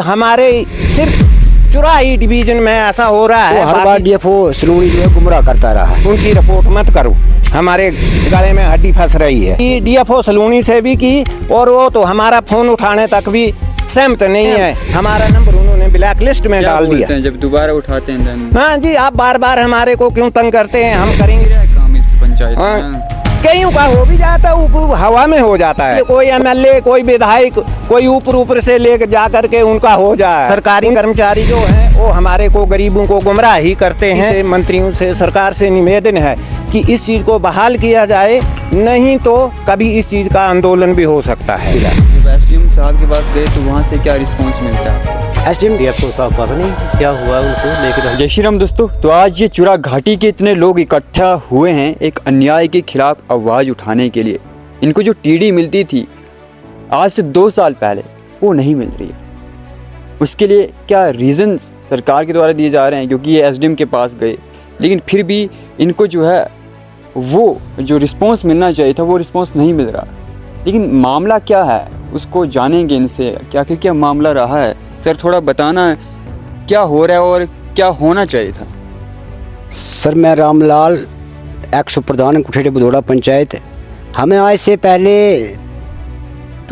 हमारे सिर्फ चुराही डिवीजन में ऐसा हो रहा है, हर बार डीएफओ सलूनी जो है गुमराह करता रहा है। उनकी रिपोर्ट मत करो, हमारे गले में हड्डी फंस रही है। डीएफओ सलूनी से भी की और वो तो हमारा फोन उठाने तक भी सहमत नहीं है। हमारा नंबर उन्होंने ब्लैक लिस्ट में डाल दिया। जब दोबारा उठाते हैं हाँ जी, आप बार बार हमारे को क्यों तंग करते हैं, हम करेंगे काम इस पंचायत में। कईयों का हो भी जाता है, ऊपर हवा में हो जाता है। कोई एमएलए, कोई विधायक, कोई ऊपर से लेकर जा करके उनका हो जाए। सरकारी कर्मचारी जो हैं वो हमारे को गरीबों को गुमराह ही करते हैं। मंत्रियों से, सरकार से निवेदन है कि इस चीज को बहाल किया जाए, नहीं तो कभी इस चीज का आंदोलन भी हो सकता है। जब एसडीएम साहब के पास गए तो वहाँ से क्या रिस्पॉन्स मिलता है? एसडीएम डीएफओ साहब पता नहीं क्या हुआ उनको लेकर। जय श्री राम दोस्तों, तो आज ये चुरा घाटी के इतने लोग इकट्ठा हुए हैं एक अन्याय के खिलाफ आवाज़ उठाने के लिए। इनको जो टीडी मिलती थी आज से 2 साल पहले, वो नहीं मिल रही है। उसके लिए क्या रीज़न्स सरकार के द्वारा दिए जा रहे हैं, क्योंकि ये एसडीएम के पास गए, लेकिन फिर भी इनको जो है वो जो रिस्पॉन्स मिलना चाहिए था वो रिस्पॉन्स नहीं मिल रहा। लेकिन मामला क्या है उसको जानेंगे इनसे, कि आखिर क्या मामला रहा है। सर थोड़ा बताना क्या हो रहा है और क्या होना चाहिए था। सर मैं रामलाल, एक्स प्रधान कुठेड़ी बुधोड़ा पंचायत। हमें आज से पहले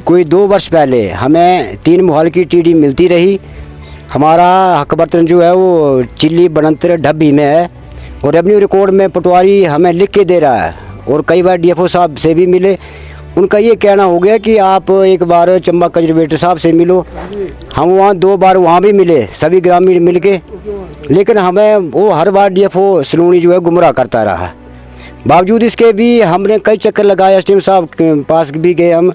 कोई 2 वर्ष पहले हमें 3 मोहल की टीडी मिलती रही। हमारा हक बर्तन जो है वो चिल्ली बनंतर ढब्बी में है और रेवेन्यू रिकॉर्ड में पटवारी हमें लिख के दे रहा है। और कई बार डीएफओ साहब से भी मिले, उनका ये कहना हो गया कि आप एक बार चंबा कंजर्वेटर साहब से मिलो। हम वहाँ 2 बार वहाँ भी मिले, सभी ग्रामीण मिल के, लेकिन हमें वो हर बार डीएफओ सलूनी जो है गुमराह करता रहा। बावजूद इसके भी हमने कई चक्कर लगाए, एसडीएम साहब के पास भी गए हम,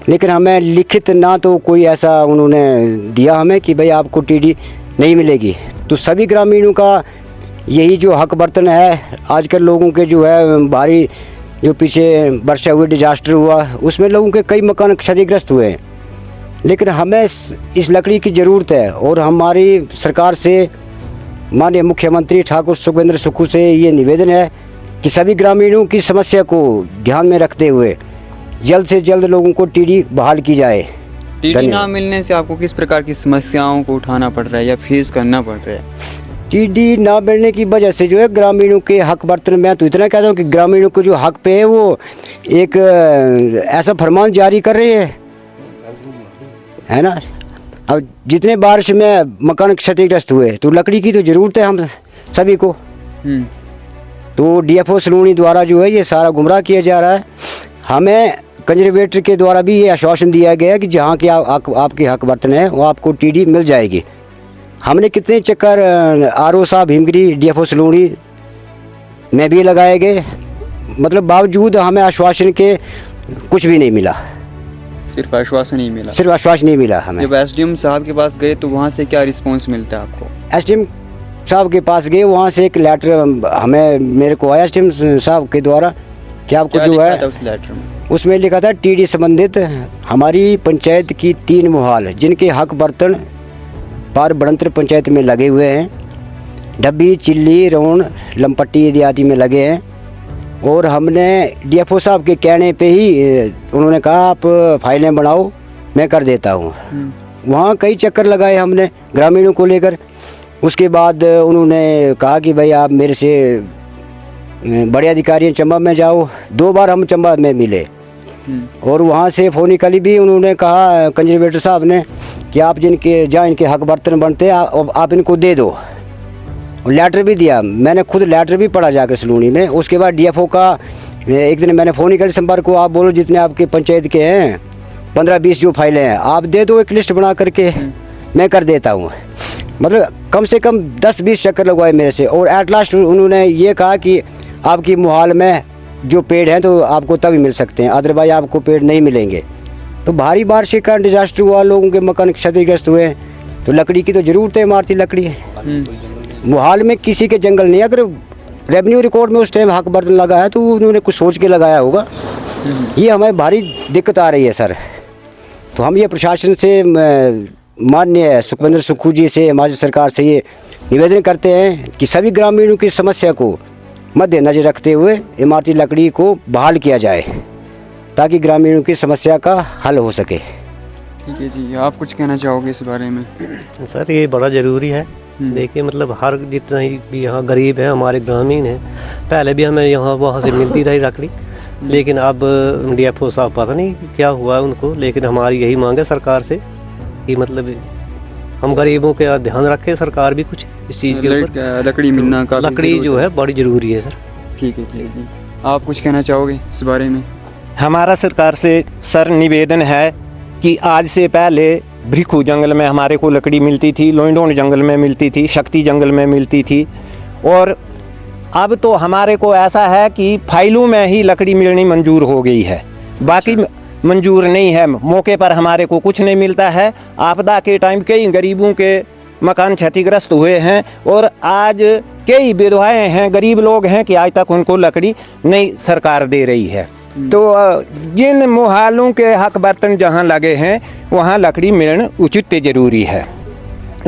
लेकिन हमें लिखित ना तो कोई ऐसा उन्होंने दिया हमें कि भाई आपको टीडी नहीं मिलेगी। तो सभी ग्रामीणों का यही जो हक बर्तन है, आजकल लोगों के जो है भारी जो पीछे वर्षा हुई डिजास्टर हुआ उसमें लोगों के कई मकान क्षतिग्रस्त हुए हैं, लेकिन हमें इस लकड़ी की ज़रूरत है। और हमारी सरकार से, माननीय मुख्यमंत्री ठाकुर सुखविंदर सुक्खू से ये निवेदन है कि सभी ग्रामीणों की समस्या को ध्यान में रखते हुए जल्द से जल्द लोगों को टीडी बहाल की जाए। टीडी ना मिलने से आपको किस प्रकार की समस्याओं को उठाना पड़ रहा है या फेस करना पड़ रहा है? टीडी ना मिलने की वजह से जो है ग्रामीणों के हक बर्तन, मैं तो इतना कहता हूँ कि ग्रामीणों को जो हक पे है वो एक ऐसा फरमान जारी कर रहे हैं, है ना। अब जितने बारिश में मकान क्षतिग्रस्त हुए तो लकड़ी की तो ज़रूरत है हम सभी को। तो डीएफओ सलूनी द्वारा जो है ये सारा गुमराह किया जा रहा है। हमें कंजर्वेटर के द्वारा भी ये आश्वासन दिया गया कि जहाँ के आपके हक बर्तन है वो आपको टीडी मिल जाएगी। हमने कितने चक्कर आरओ साहब हिमगिरी डीएफओ सलूनी में भी लगाए गए, मतलब बावजूद हमें आश्वासन के कुछ भी नहीं मिला। सिर्फ आश्वासन ही मिला? सिर्फ आश्वासन नहीं मिला हमें। जब एसडीएम साहब के पास गए तो वहाँ से क्या रिस्पॉन्स मिलता है आपको? एसडीएम साहब के पास गए, वहाँ से एक लेटर हमें मेरे को आया एसडीएम साहब के द्वारा कि आपको जो है उस लेटर में उसमें लिखा था टीडी संबंधित हमारी पंचायत की 3 मोहल जिनके हक बर्तन पार बड़ंतर पंचायत में लगे हुए हैं, डब्बी, चिल्ली, रौन, लमपट्टी इत्यादि में लगे हैं। और हमने डीएफओ साहब के कहने पे ही उन्होंने कहा आप फाइलें बनाओ, मैं कर देता हूँ। वहाँ कई चक्कर लगाए हमने ग्रामीणों को लेकर। उसके बाद उन्होंने कहा कि भाई आप मेरे से बड़े अधिकारी चंबा में जाओ। 2 बार हम चंबा में मिले और वहाँ से फोनिकली भी उन्होंने कहा कंजर्वेटर साहब ने कि आप जिनके जहाँ इनके हक बर्तन बनते हैं आप इनको दे दो। लेटर भी दिया, मैंने खुद लेटर भी पढ़ा जाकर सलूनी में। उसके बाद डीएफओ का एक दिन मैंने फोनिकली संपर्क को, आप बोलो जितने आपके पंचायत के हैं 15-20 जो फाइलें हैं आप दे दो, एक लिस्ट बना करके मैं कर देता हूँ। मतलब कम से कम 10-20 चक्कर लगवाए मेरे से। और एट लास्ट उन्होंने ये कहा कि आपकी मोहाल में जो पेड़ हैं तो आपको तभी मिल सकते हैं, अदरवाइज आपको पेड़ नहीं मिलेंगे। तो भारी बारिश के कारण डिजास्टर हुआ, लोगों के मकान क्षतिग्रस्त हुए, तो लकड़ी की तो ज़रूरत है, इमारती लकड़ी। मोहाल में किसी के जंगल नहीं है। अगर रेवेन्यू रिकॉर्ड में उस टाइम हक बर्तन लगा है तो उन्होंने कुछ सोच के लगाया होगा। ये हमें भारी दिक्कत आ रही है सर। तो हम ये प्रशासन से, माननीय सुखविंदर सुक्खू जी से, हमारी सरकार से ये निवेदन करते हैं कि सभी ग्रामीणों की समस्या को मद्देनजर रखते हुए इमारती लकड़ी को बहाल किया जाए ताकि ग्रामीणों की समस्या का हल हो सके। ठीक है जी, आप कुछ कहना चाहोगे इस बारे में? सर ये बड़ा ज़रूरी है। देखिए मतलब हर जितना ही भी यहाँ गरीब है, हमारे ग्रामीण है, पहले भी हमें यहाँ वहाँ से मिलती रही लकड़ी, लेकिन अब DFO साहब पता नहीं क्या हुआ उनको, लेकिन हमारी यही मांग है सरकार से कि मतलब हम गरीबों के ध्यान रखें, सरकार भी कुछ इस चीज़ के ऊपर। लकड़ी मिलना काफ़ी लकड़ी जो है बड़ी ज़रूरी है सर। ठीक है जी, आप कुछ कहना चाहोगे इस बारे में? हमारा सरकार से सर निवेदन है कि आज से पहले भ्रिखू जंगल में हमारे को लकड़ी मिलती थी, लोइंडोन जंगल में मिलती थी, शक्ति जंगल में मिलती थी, और अब तो हमारे को ऐसा है कि फाइलों में ही लकड़ी मिलनी मंजूर हो गई है, बाकी मंजूर नहीं है। मौके पर हमारे को कुछ नहीं मिलता है। आपदा के टाइम कई गरीबों के मकान क्षतिग्रस्त हुए हैं और आज कई विधवाएं हैं, गरीब लोग हैं कि आज तक उनको लकड़ी नहीं सरकार दे रही है। तो जिन मुहालों के हक बर्तन जहाँ लगे हैं वहाँ लकड़ी मिलना उचित जरूरी है।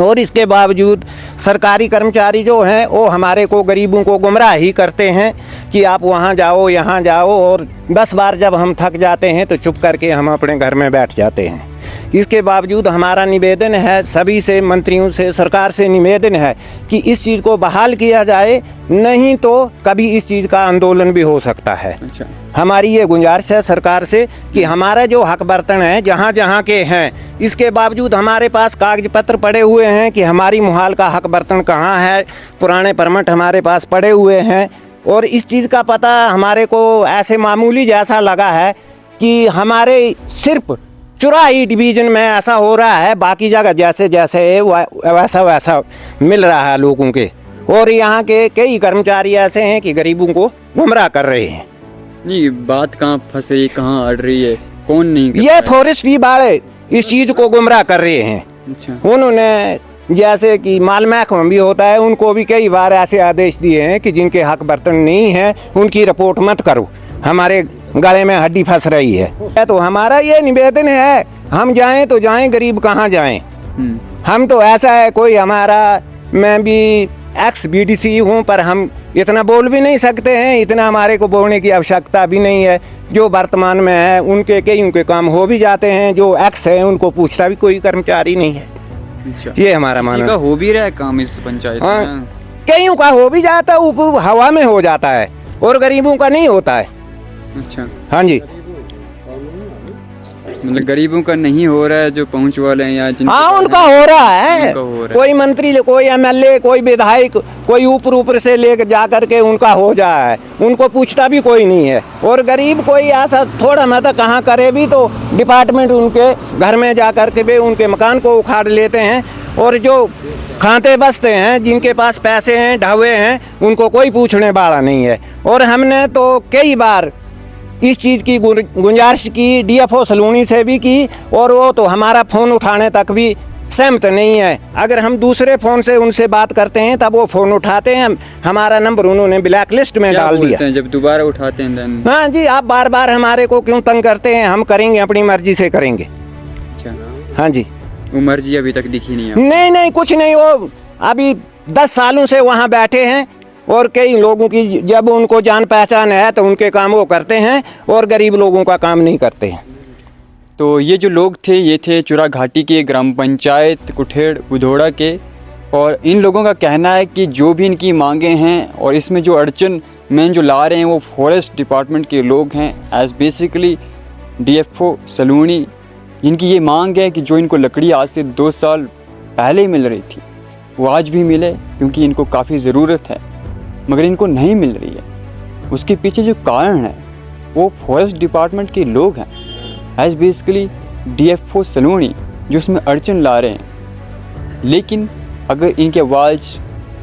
और इसके बावजूद सरकारी कर्मचारी जो हैं वो हमारे को गरीबों को गुमराह ही करते हैं कि आप वहाँ जाओ यहाँ जाओ, और 10 बार जब हम थक जाते हैं तो चुप करके हम अपने घर में बैठ जाते हैं। इसके बावजूद हमारा निवेदन है सभी से, मंत्रियों से, सरकार से निवेदन है कि इस चीज़ को बहाल किया जाए, नहीं तो कभी इस चीज़ का आंदोलन भी हो सकता है। अच्छा, हमारी ये गुजारिश है सरकार से कि हमारा जो हक बर्तन है जहाँ जहाँ के हैं, इसके बावजूद हमारे पास कागज पत्र पड़े हुए हैं कि हमारी मुहाल का हक बर्तन कहाँ है, पुराने परमिट हमारे पास पड़े हुए हैं, और इस चीज़ का पता हमारे को ऐसे मामूली जैसा लगा है कि हमारे सिर्फ चुराही डिवीज़न में ऐसा हो रहा है, बाकी जगह जैसे जैसे है वैसा वैसा मिल रहा है लोगों के, और यहाँ के कई कर्मचारी ऐसे हैं कि गरीबों को गुमराह कर रहे हैं। नहीं, बात कहाँ फंस रही, कहाँ अड़ रही है, कौन नहीं कर ये रहा है? फॉरेस्ट वाले इस चीज़ को गुमराह कर रहे हैं। अच्छा, उन्होंने जैसे कि माल महकमा भी होता है, उनको भी कई बार ऐसे आदेश दिए हैं कि जिनके हक बर्तन नहीं है उनकी रिपोर्ट मत करो, हमारे गले में हड्डी फंस रही है। तो हमारा ये निवेदन है, हम जाएं तो जाएं, गरीब कहाँ जाएं। हम तो ऐसा है, कोई हमारा, मैं भी एक्स BDC हूँ, पर हम इतना बोल भी नहीं सकते हैं, इतना हमारे को बोलने की आवश्यकता भी नहीं है। जो वर्तमान में है उनके कईयों के काम हो भी जाते हैं, जो एक्स है उनको पूछता भी कोई कर्मचारी नहीं है। अच्छा, ये हमारा मानना हो भी रहा है काम इस पंचायत में? कईयों का हो भी जाता है, ऊपर हवा में हो जाता है, और गरीबों का नहीं होता है। अच्छा, हाँ जी, मतलब गरीबों का नहीं हो रहा है, जो पहुंच वाले हैं या जिन हाँ उनका हो रहा है। उनका हो रहा है। कोई मंत्री, कोई MLA, कोई विधायक, कोई ऊपर से लेकर जा करके उनका हो जाए, उनको पूछता भी कोई नहीं है। और गरीब कोई ऐसा थोड़ा मैं तो कहाँ करे भी, तो डिपार्टमेंट उनके घर में जा करके भी उनके मकान को उखाड़ लेते हैं, और जो खाते बसते हैं, जिनके पास पैसे हैं, ढावे हैं, उनको कोई पूछने वाला नहीं है। और हमने तो कई बार इस चीज़ की गुजारिश की DFO सलूनी से भी की, और वो तो हमारा फ़ोन उठाने तक भी सहमत नहीं है। अगर हम दूसरे फ़ोन से उनसे बात करते हैं तब वो फ़ोन उठाते हैं, हमारा नंबर उन्होंने ब्लैक लिस्ट में डाल दिया। जब दोबारा उठाते हैं then? हाँ जी, आप बार बार हमारे को क्यों तंग करते हैं, हम करेंगे, अपनी मर्जी से करेंगे। अच्छा, हाँ जी, वो मर्जी अभी तक दिखी नहीं है? नहीं नहीं, कुछ नहीं, वो अभी 10 सालों से वहाँ बैठे हैं, और कई लोगों की जब उनको जान पहचान है तो उनके काम वो करते हैं, और गरीब लोगों का काम नहीं करते हैं। तो ये जो लोग थे, ये थे चुरा घाटी के ग्राम पंचायत कुठेड़ बुधोड़ा के, और इन लोगों का कहना है कि जो भी इनकी मांगे हैं और इसमें जो अड़चन मेन जो ला रहे हैं वो फॉरेस्ट डिपार्टमेंट के लोग हैं, एज बेसिकली DFO सलूनी, जिनकी ये मांग है कि जो इनको लकड़ी आज से 2 साल पहले मिल रही थी वो आज भी मिले, क्योंकि इनको काफ़ी ज़रूरत है, मगर इनको नहीं मिल रही है। उसके पीछे जो कारण है वो फॉरेस्ट डिपार्टमेंट के लोग हैं, एज बेसिकली DFO सलूनी, जो उसमें अड़चन ला रहे हैं। लेकिन अगर इनके आवाज़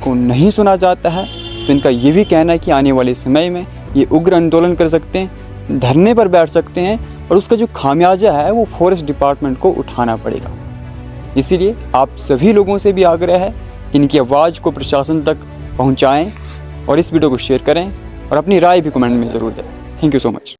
को नहीं सुना जाता है तो इनका ये भी कहना है कि आने वाले समय में ये उग्र आंदोलन कर सकते हैं, धरने पर बैठ सकते हैं, और उसका जो खामियाजा है वो फॉरेस्ट डिपार्टमेंट को उठाना पड़ेगा। इसीलिए आप सभी लोगों से भी आग्रह है कि इनकी आवाज़ को प्रशासन तक पहुँचाएँ, और इस वीडियो को शेयर करें, और अपनी राय भी कमेंट में ज़रूर दें। Thank you so much.